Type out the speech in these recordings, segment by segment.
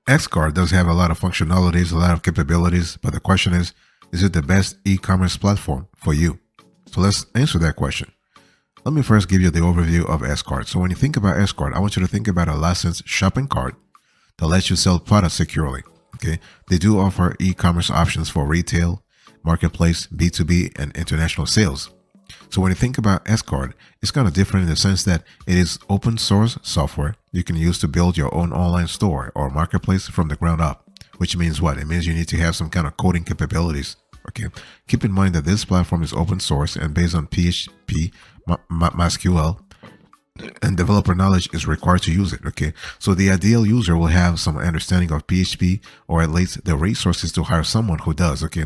Xcard does have a lot of functionalities, a lot of capabilities, but the question is it the best e-commerce platform for you? So let's answer that question. Let me first give you the overview of Xcard. So when you think about Xcard, I want you to think about a licensed shopping cart that lets you sell products securely. Okay, they do offer e-commerce options for retail, marketplace, B2B, and international sales. So when you think about Xcard, it's kind of different in the sense that it is open source software you can use to build your own online store or marketplace from the ground up, which means what? It means you need to have some kind of coding capabilities. Okay, keep in mind that this platform is open source and based on PHP, MySQL, and developer knowledge is required to use it. Okay, so the ideal user will have some understanding of PHP or at least the resources to hire someone who does. Okay,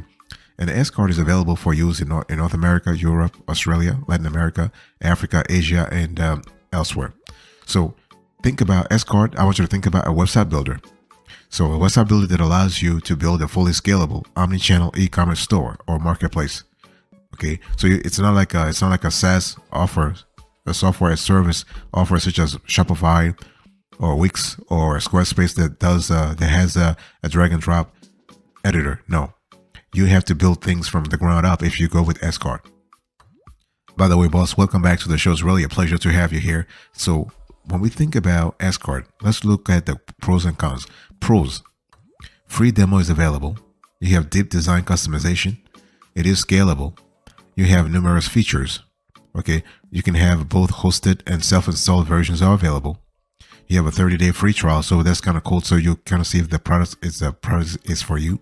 and the Xcard is available for use in North America, Europe, Australia, Latin America, Africa, Asia, and elsewhere. So think about Xcard. I want you to think about a website builder. So a website builder that allows you to build a fully scalable omni-channel e-commerce store or marketplace. Okay, so it's not like a SaaS offer, a software as service offer such as Shopify or Wix or Squarespace that has a drag and drop editor. No, you have to build things from the ground up if you go with Xcard. By the way, boss, welcome back to the show. It's really a pleasure to have you here. So when we think about Xcard, let's look at the pros and cons. Pros: free demo is available. You have deep design customization. It is scalable. You have numerous features. Okay, you can have both hosted and self-installed versions are available. You have a 30-day free trial, so that's kind of cool. So you kind of see if the product is for you.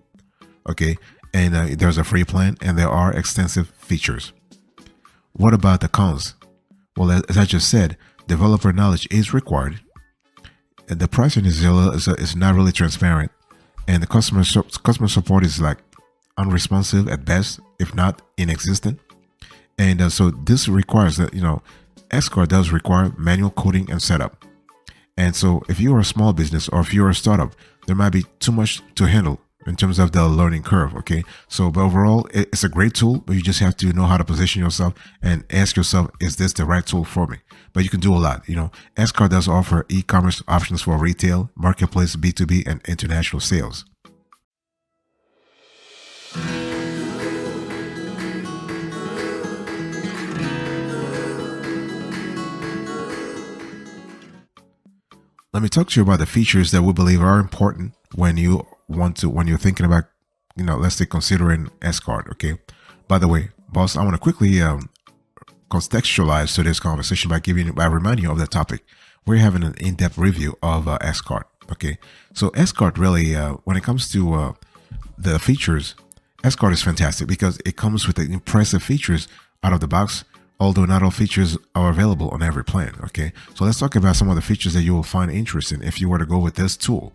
Okay, and there's a free plan, and there are extensive features. What about the cons? Well, as I just said, developer knowledge is required. The pricing is not really transparent, and the customer support is like unresponsive at best, if not inexistent. And so this requires that, Xcard does require manual coding and setup. And so if you're a small business or if you're a startup, there might be too much to handle in terms of the learning curve. Okay, so but overall, it's a great tool, but you just have to know how to position yourself and ask yourself, is this the right tool for me? But you can do a lot. Xcard does offer e-commerce options for retail, marketplace, B2B, and international sales. Let me talk to you about the features that we believe are important when you're thinking about, let's say considering Xcard. Okay. By the way, boss, I want to quickly contextualize to this conversation by reminding you of the topic. We're having an in-depth review of Xcard. Okay. So Xcard really, when it comes to the features, Xcard is fantastic because it comes with the impressive features out of the box, although not all features are available on every plan. Okay, so let's talk about some of the features that you will find interesting if you were to go with this tool.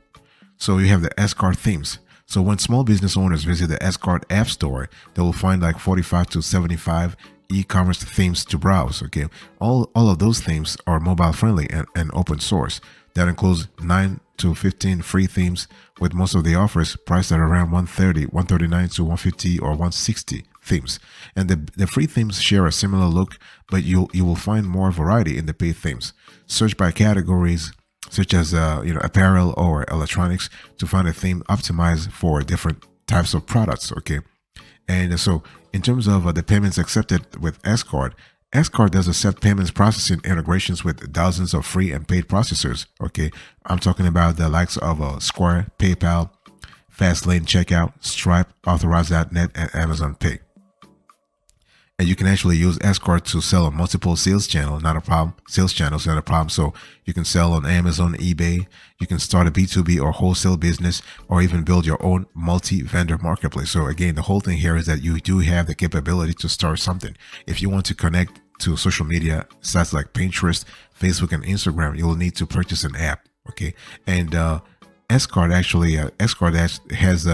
So you have the Xcard themes. So when small business owners visit the Xcard App Store, they will find like 45 to 75 e-commerce themes to browse. Okay, all of those themes are mobile friendly and open source. That includes 9 to 15 free themes, with most of the offers priced at around $130, $139 to $150 or $160 themes. And the free themes share a similar look, but you will find more variety in the paid themes. Search by categories such as apparel or electronics to find a theme optimized for different types of products. Okay, and so in terms of the payments accepted with Xcard does accept payments processing integrations with dozens of free and paid processors. Okay, I'm talking about the likes of Square, PayPal, Fastlane Checkout, Stripe, Authorize.net, and Amazon Pay. And you can actually use Xcard to sell on multiple sales channels, not a problem. Sales channels, not a problem. So you can sell on Amazon, eBay. You can start a B2B or wholesale business, or even build your own multi-vendor marketplace. So again, the whole thing here is that you do have the capability to start something. If you want to connect to social media sites like Pinterest, Facebook, and Instagram, you will need to purchase an app. Okay, and Xcard has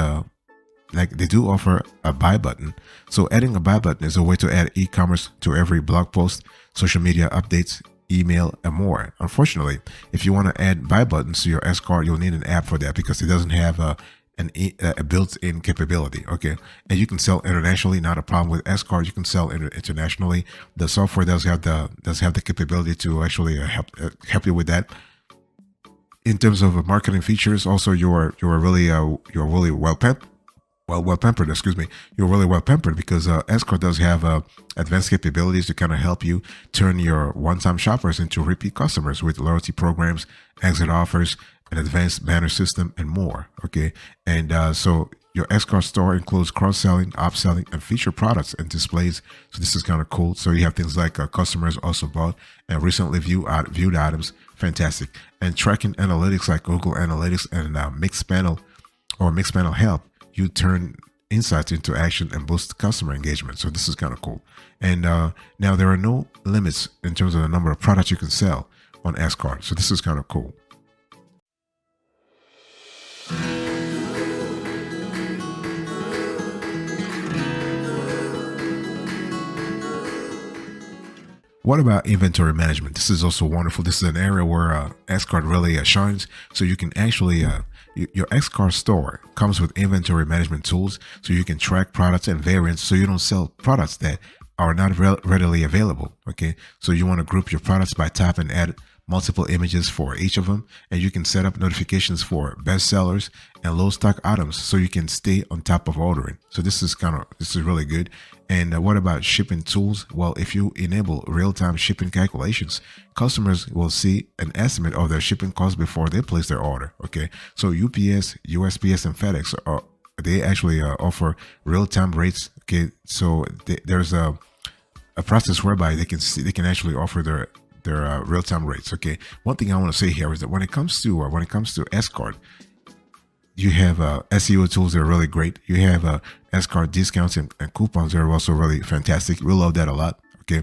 they do offer a buy button. So adding a buy button is a way to add e-commerce to every blog post, social media updates, email, and more. Unfortunately, if you want to add buy buttons to your Xcard, you'll need an app for that because it doesn't have a built-in capability. Okay, and you can sell internationally, not a problem with Xcard. You can sell internationally. The software does have the capability to actually help you with that. In terms of marketing features, also you're really well pampered. Excuse me, you're really well pampered because Escort does have advanced capabilities to kind of help you turn your one-time shoppers into repeat customers with loyalty programs, exit offers, an advanced banner system, and more. Okay, and so your Escort store includes cross-selling, upselling, and feature products and displays. So this is kind of cool. So you have things like customers also bought and recently viewed items. Fantastic. And tracking analytics like Google Analytics and Mixed Panel help you turn insights into action and boost customer engagement. So this is kind of cool. And now there are no limits in terms of the number of products you can sell on Escort. So this is kind of cool. What about inventory management? This is also wonderful. This is an area where Escort really shines. So you can actually, your Escort store comes with inventory management tools so you can track products and variants so you don't sell products that are not readily available. Okay. So you want to group your products by type and add multiple images for each of them. And you can set up notifications for best sellers and low stock items so you can stay on top of ordering. So this is really good. And what about shipping tools? Well, if you enable real-time shipping calculations, customers will see an estimate of their shipping costs before they place their order. Okay, so UPS, USPS, and FedEx they actually offer real-time rates. Okay, so there's a process whereby they can actually offer their real-time rates. Okay, one thing I want to say here is that when it comes to Escort, you have SEO tools that are really great. You have Escort discounts and coupons that are also really fantastic. We love that a lot. Okay,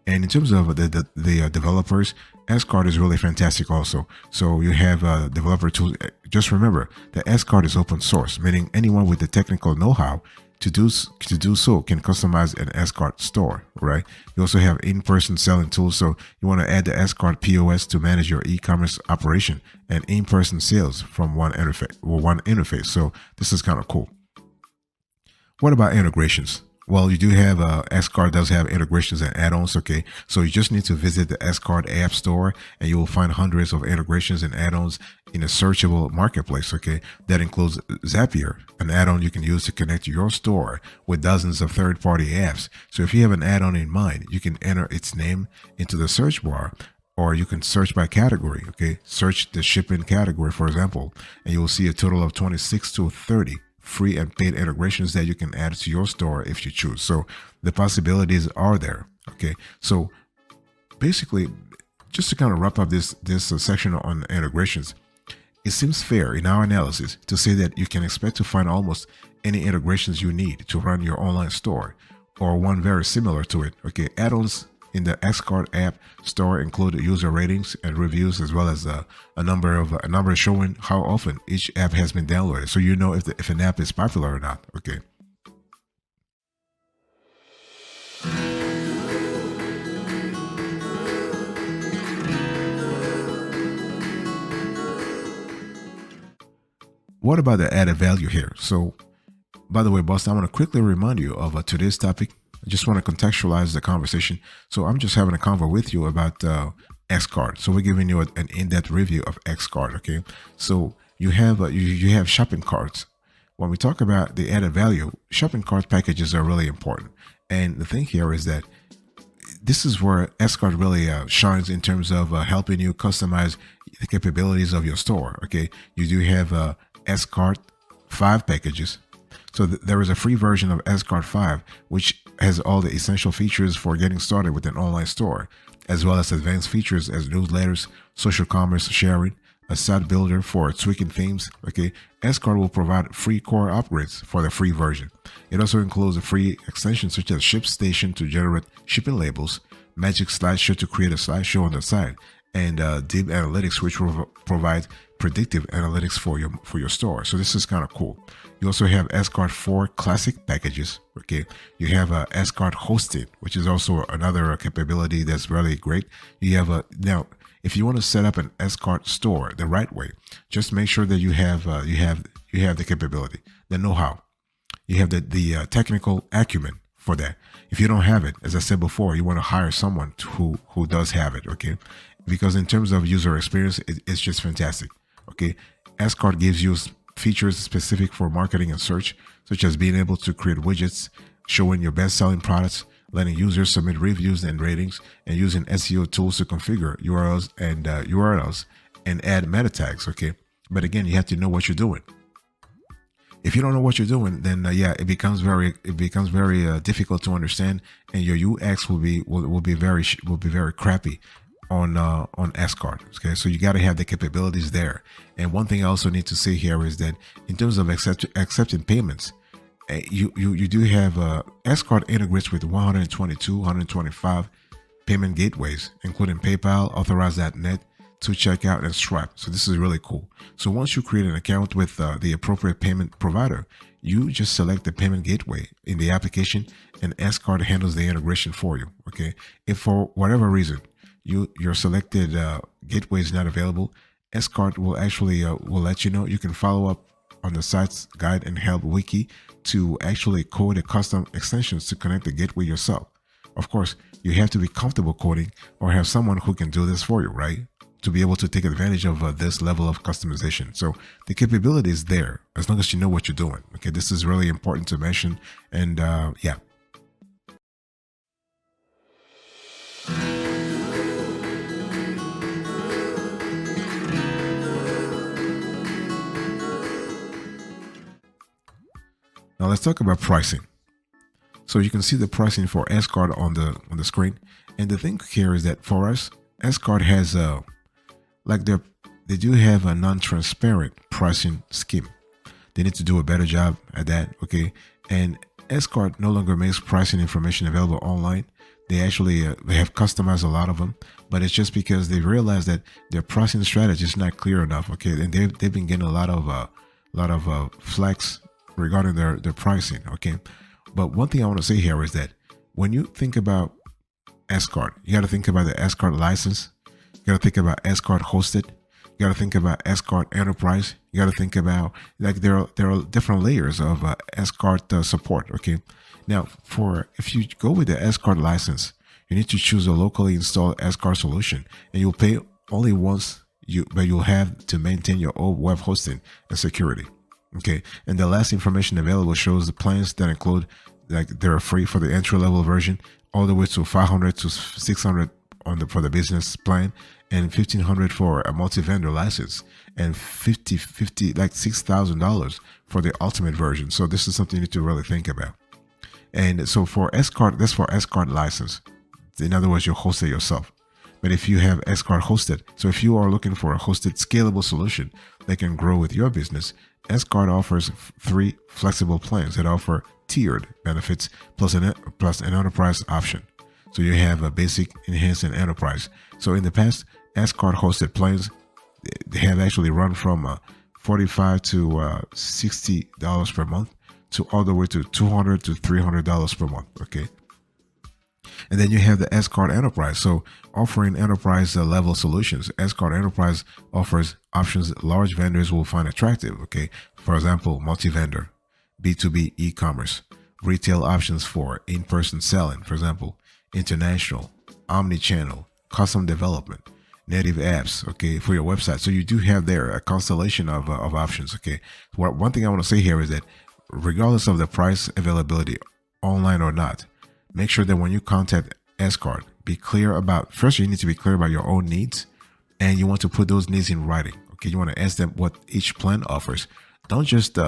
and in terms of the developers, Escort is really fantastic also. So you have developer tools. Just remember that Escort is open source, meaning anyone with the technical know-how to do so can customize an Escort store, right? You also have in-person selling tools. So you want to add the Escort POS to manage your e-commerce operation and in-person sales from one interface. So this is kind of cool. What about integrations? Well, you do have Escort does have integrations and add-ons. Okay, so you just need to visit the Escort app store and you will find hundreds of integrations and add-ons in a searchable marketplace. Okay, that includes Zapier, an add-on you can use to connect your store with dozens of third-party apps. So if you have an add-on in mind, you can enter its name into the search bar, or you can search by category. Okay, search the shipping category, for example, and you will see a total of 26 to 30 free and paid integrations that you can add to your store if you choose. So the possibilities are there. Okay, so basically, just to kind of wrap up this section on integrations, it seems fair in our analysis to say that you can expect to find almost any integrations you need to run your online store, or one very similar to it. Okay, add-ons in the Escort app store include user ratings and reviews, as well as a number showing how often each app has been downloaded, so you know if an app is popular or not. Okay. What about the added value here? So, by the way, boss, I want to quickly remind you of today's topic. I just want to contextualize the conversation. So I'm just having a convo with you about Escort. So we're giving you an in-depth review of Escort. Okay. So you have you have shopping carts. When we talk about the added value, shopping cart packages are really important. And the thing here is that this is where Escort really shines in terms of helping you customize the capabilities of your store. Okay. You do have Escort 5 packages. So there is a free version of Escort 5, which has all the essential features for getting started with an online store, as well as advanced features as newsletters, social commerce sharing, a site builder for tweaking themes. Okay, Escort will provide free core upgrades for the free version. It also includes a free extension such as ShipStation to generate shipping labels, Magic Slideshow to create a slideshow on the site, and Deep Analytics, which will provide predictive analytics for your store. So this is kind of cool. You also have Escort 4 classic packages. Okay, you have Escort Hosted, which is also another capability that's really great. You have now, if you want to set up an Escort store the right way, just make sure that you have the capability, the know-how, you have the technical acumen for that. If you don't have it, as I said before, you want to hire someone who does have it. Okay, because in terms of user experience, it's just fantastic. Okay, Escort gives you features specific for marketing and search, such as being able to create widgets showing your best-selling products, letting users submit reviews and ratings, and using SEO tools to configure URLs and add meta tags. Okay, but again, you have to know what you're doing. If you don't know what you're doing, then it becomes very difficult to understand, and your UX will be very crappy on Escort. Okay, so you got to have the capabilities there. And one thing I also need to say here is that in terms of accepting payments, you do have Escort integrates with 122, 125 payment gateways, including PayPal, Authorize.net, to checkout, and Stripe. So this is really cool. So once you create an account with the appropriate payment provider, you just select the payment gateway in the application, and Escort handles the integration for you. Okay, if for whatever reason your selected gateway is not available, Escort will actually will let you know. You can follow up on the site's guide and help wiki to actually code a custom extensions to connect the gateway yourself. Of course, you have to be comfortable coding or have someone who can do this for you, right? To be able to take advantage of this level of customization. So the capability is there as long as you know what you're doing. Okay, this is really important to mention. And yeah. Now let's talk about pricing. So you can see the pricing for Escort on the screen. And the thing here is that for us, Escort has they do have a non-transparent pricing scheme. They need to do a better job at that. Okay, and Escort no longer makes pricing information available online. They actually they have customized a lot of them, but it's just because they realized that their pricing strategy is not clear enough. Okay, and they've been getting a lot of flags regarding their pricing. Okay, but one thing I want to say here is that when you think about Escort, you got to think about the Escort license. You got to think about Escort hosted. You got to think about Escort enterprise. You got to think about there are different layers of Escort support. Okay, now if you go with the Escort license, you need to choose a locally installed Escort solution, and you'll pay only once. But you'll have to maintain your own web hosting and security. Okay, and the last information available shows the plans that include they're free for the entry level version, all the way to 500 to 600 for the business plan, and 1,500 for a multi-vendor license, and $50 $6,000 for the ultimate version. So this is something you need to really think about. And so for Escort, that's for Escort license. In other words, you host it yourself. But if you have Escort hosted, so if you are looking for a hosted scalable solution that can grow with your business, Escort offers 3 flexible plans that offer tiered benefits plus an enterprise option. So you have a basic, enhanced, and enterprise. So in the past, Escort hosted plans, they have actually run from $45 to $60 per month to all the way to $200 to $300 per month. Okay. And then you have the Escort Enterprise. So offering enterprise level solutions, Escort Enterprise offers options large vendors will find attractive. Okay. For example, multi-vendor, B2B e-commerce, retail options for in-person selling, for example, international, omni-channel, custom development, native apps, okay, for your website. So you do have there a constellation of options. Okay. One thing I want to say here is that regardless of the price availability, online or not, make sure that when you contact Escort, be clear about, first you need to be clear about your own needs, and you want to put those needs in writing. Okay, you want to ask them what each plan offers. Don't just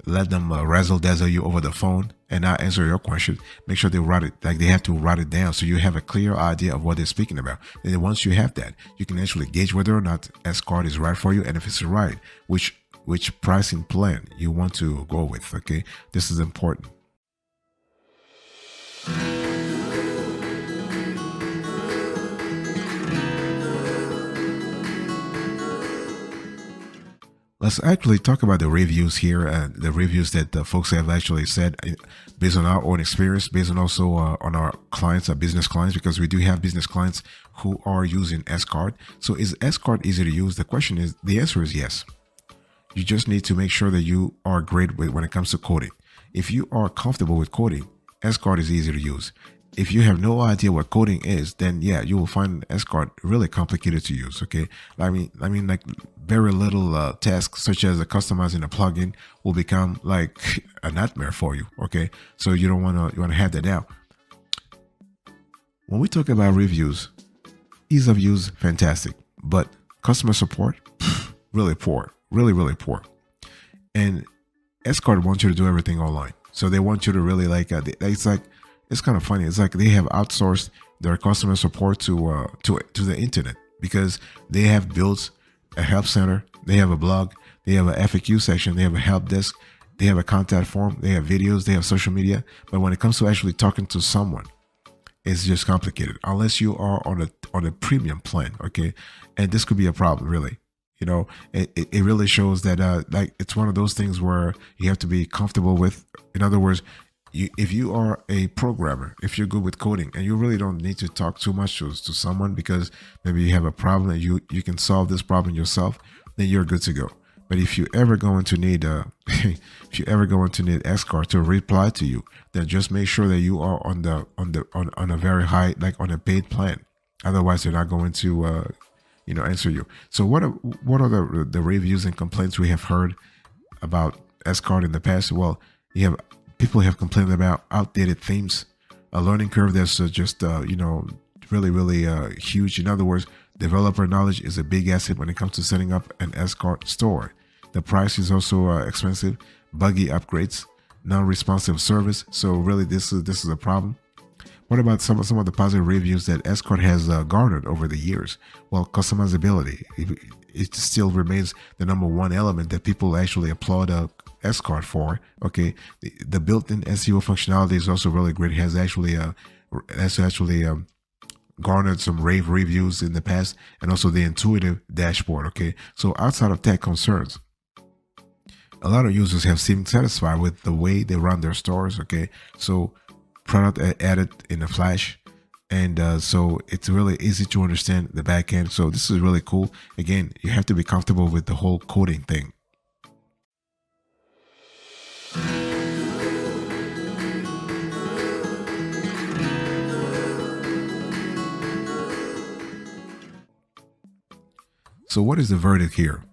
let them razzle dazzle you over the phone and not answer your question. Make sure they write it, they have to write it down so you have a clear idea of what they're speaking about. And then once you have that, you can actually gauge whether or not Escort is right for you, and if it's right, which pricing plan you want to go with. Okay, this is important. Let's actually talk about the reviews here, and the reviews that the folks have actually said based on our own experience, based on also on our clients, our business clients, because we do have business clients who are using Escort. So is Escort easy to use? The answer is yes. You just need to make sure that you are great when it comes to coding. If you are comfortable with coding, Escort is easy to use. if you have no idea what coding is, then yeah, you will find Escort really complicated to use. Okay, I mean, like very little tasks such as customizing a plugin will become like a nightmare for you. Okay, so you don't want to have that now. When we talk about reviews, ease of use, fantastic, but customer support, really poor, really poor. And Escort wants you to do everything online, so they want you to really it's kind of funny. It's like they have outsourced their customer support to the internet, because they have built a help center, they have a blog, they have a FAQ section, they have a help desk, they have a contact form, they have videos, they have social media. But when it comes to actually talking to someone, it's just complicated unless you are on a premium plan. Okay, and this could be a problem, really. It really shows that like it's one of those things where you have to be comfortable with. In other words, if you are a programmer, if you're good with coding, and you really don't need to talk too much to someone, because maybe you have a problem and you can solve this problem yourself, then you're good to go. But if you ever going to need if you ever going to need Escort to reply to you, then just make sure that you are on a very high, like on a paid plan. Otherwise, they're not going to answer you. So what are the reviews and complaints we have heard about Escort in the past? Well, you have people have complained about outdated themes, a learning curve that's just really huge. In other words, developer knowledge is a big asset when it comes to setting up an Escort store. The price is also expensive, buggy upgrades, non-responsive service. So really, this is a problem. What about some of the positive reviews that Escort has garnered over the years? Well, customizability. It still remains the number one element that people actually applaud Escort for. Okay, the built-in SEO functionality is also really great. It has actually garnered some rave reviews in the past, and also the intuitive dashboard. Okay, so outside of tech concerns, a lot of users have seemed satisfied with the way they run their stores. Okay, so product added in a flash, and so it's really easy to understand the backend. So this is really cool. Again, you have to be comfortable with the whole coding thing. So what is the verdict here?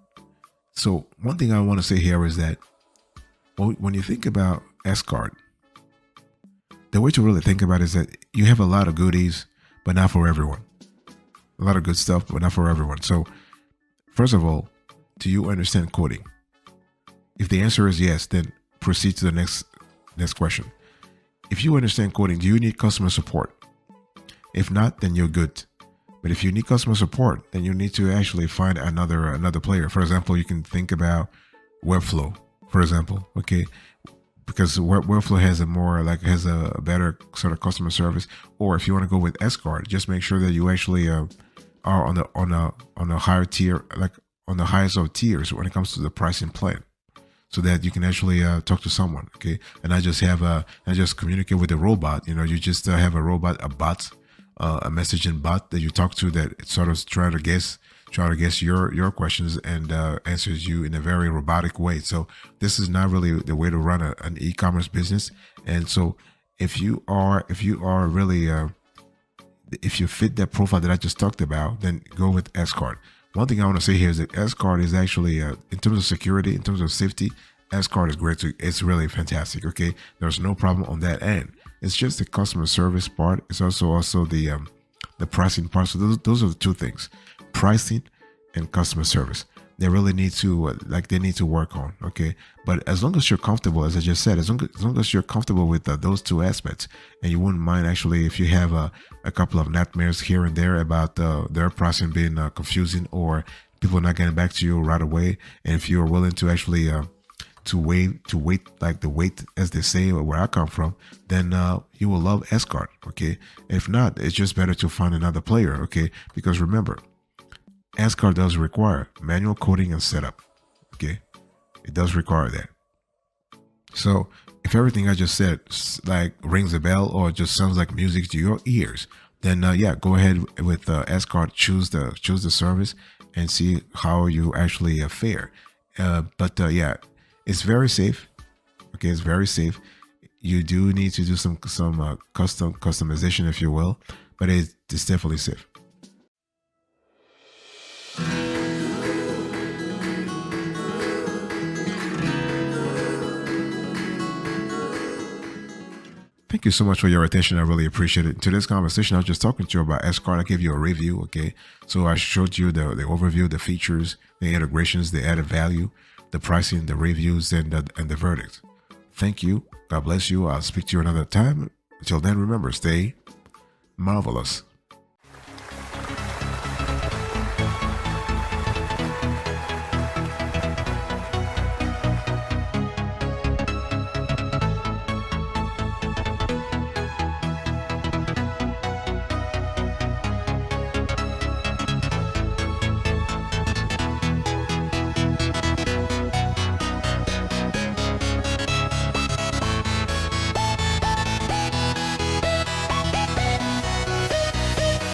So one thing I want to say here is that when you think about Escort, the way to really think about it is that you have a lot of goodies, but not for everyone. A lot of good stuff, but not for everyone. So first of all, do you understand coding? If the answer is yes, then proceed to the next question. If you understand coding, do you need customer support? If not, then you're good. But if you need customer support, then you need to actually find another player. For example, you can think about Webflow, for example, okay? Because Webflow has a better sort of customer service. Or if you want to go with Escort, just make sure that you actually are on a higher tier, like on the highest of tiers when it comes to the pricing plan, so that you can actually talk to someone, okay? And I just communicate with a robot. You just have a robot, a bot, a messaging bot that you talk to, that sort of try to guess your questions and answers you in a very robotic way. So this is not really the way to run an e-commerce business. And so if you fit that profile that I just talked about, then go with Escort. One thing I want to say here is that Escort is actually, in terms of security, in terms of safety, Escort is great. It's really fantastic. Okay, there's no problem on that end. It's just the customer service part. It's also the pricing part. So those are the two things: pricing and customer service. They really need to work on. Okay, but as long as you're comfortable, as I just said, as long as you're comfortable with those two aspects, and you wouldn't mind actually if you have a couple of nightmares here and there about their pricing being confusing, or people not getting back to you right away, and if you're willing to actually to wait like the wait, as they say, where I come from, then you will love Escort. Okay, if not, it's just better to find another player. Okay, because remember, Escort does require manual coding and setup. Okay, it does require that. So if everything I just said like rings a bell or just sounds like music to your ears, then yeah, go ahead with Escort. Choose the service and see how you actually fare. But yeah, it's very safe. Okay, it's very safe. You do need to do some customization, if you will, but it's definitely safe. Thank you so much for your attention. I really appreciate it. In today's conversation, I was just talking to you about S-Card. I gave you a review, okay? So I showed you the overview, the features, the integrations, the added value, the pricing, the reviews, and the verdict. Thank you. God bless you. I'll speak to you another time. Until then, remember, stay marvelous.